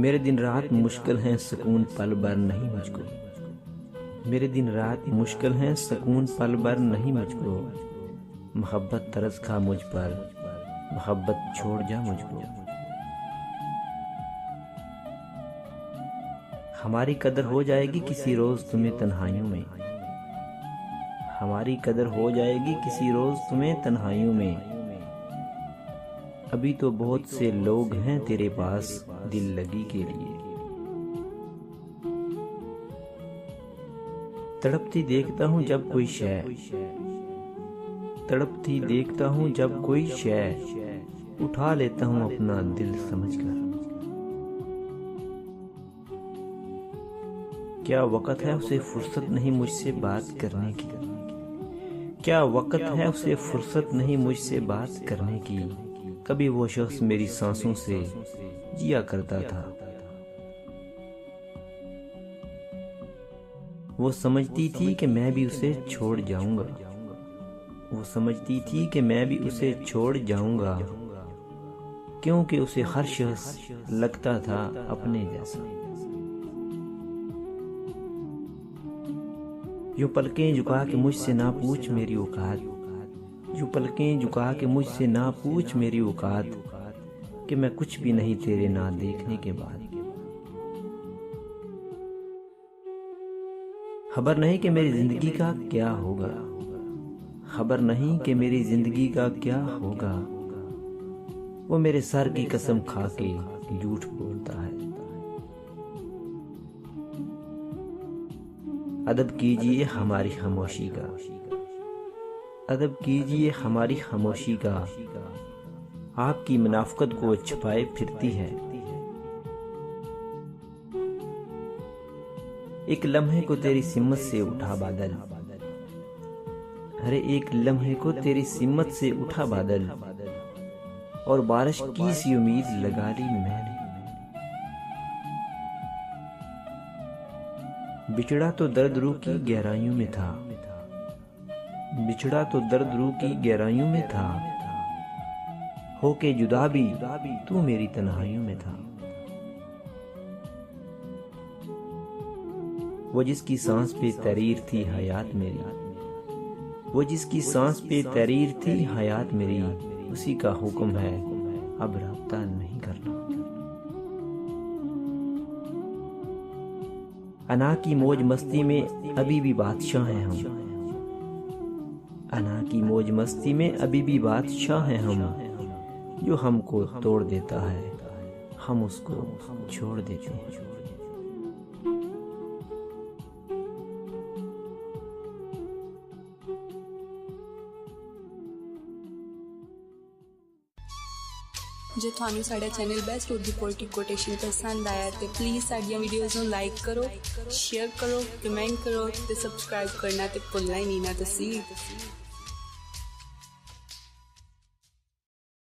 मेरे दिन रात मुश्किल हैं, सुकून पल भर नहीं मुझको। मेरे दिन रात मुश्किल हैं, सुकून पल भर नहीं मुझको। मोहब्बत तरस खा मुझ पर, मोहब्बत छोड़ जा मुझको। हमारी कदर हो जाएगी किसी रोज तुम्हें तन्हाइयों में। हमारी कदर हो जाएगी किसी रोज तुम्हें तन्हाइयों में। अभी तो बहुत से लोग हैं तेरे पास दिल लगी के लिए। तड़पती देखता हूँ जब कोई शय, तड़पती देखता हूँ जब कोई शय, उठा लेता हूँ अपना दिल समझकर। क्या वक़्त है उसे फुर्सत नहीं मुझसे बात करने की। क्या वक़्त है उसे फुर्सत नहीं मुझसे बात करने की। कभी वो शख्स मेरी सांसों से जिया करता था। वो समझती थी कि मैं भी उसे छोड़ जाऊंगा। वो समझती थी कि मैं भी उसे छोड़ जाऊंगा, क्योंकि उसे हर शख्स लगता था अपने जैसा। यूं पलकें झुका के मुझसे ना पूछ मेरी औकात। यूं पलकें झुका के मुझसे ना पूछ मेरी औकात, कि मैं कुछ भी नहीं तेरे ना देखने के बाद। खबर नहीं कि मेरी जिंदगी का क्या होगा। खबर नहीं कि मेरी जिंदगी का क्या होगा। वो मेरे सर की कसम खा के झूठ बोलता है। अदब कीजिए हमारी खामोशी का, अदब कीजिए हमारी खामोशी का। आपकी मुनाफकत को छुपाए फिरती है। एक लम्हे को तेरी सिमत से उठा बादल। अरे एक लम्हे को तेरी सिमत से उठा बादल, और बारिश की सी उम्मीद लगा ली मैंने। बिछड़ा तो दर्द रूह की गहराइयों में था। बिछड़ा तो दर्द रूह की गहराइयों में था। होके जुदा भी तू मेरी तन्हाइयों में था। वो जिसकी सांस पे तहरीर थी हयात मेरी, वो जिसकी सांस पे तहरीर थी हयात मेरी, उसी का हुक्म है अब राब्ता नहीं करना। अना की मौज मस्ती में अभी भी बादशाह हैं हम। अना की मौज मस्ती में अभी भी बादशाह हैं हम। जो हमको तोड़ देता है हम उसको छोड़ देते हैं। जे थानू साडा channel best Urdu poetic quotation पसंद आया तो प्लीज़ साडियां वीडियोज़ नूं लाइक करो, शेयर करो, कमेंट करो ते सब्सक्राइब करना ते भुलना ही नहीं ना तुसीं।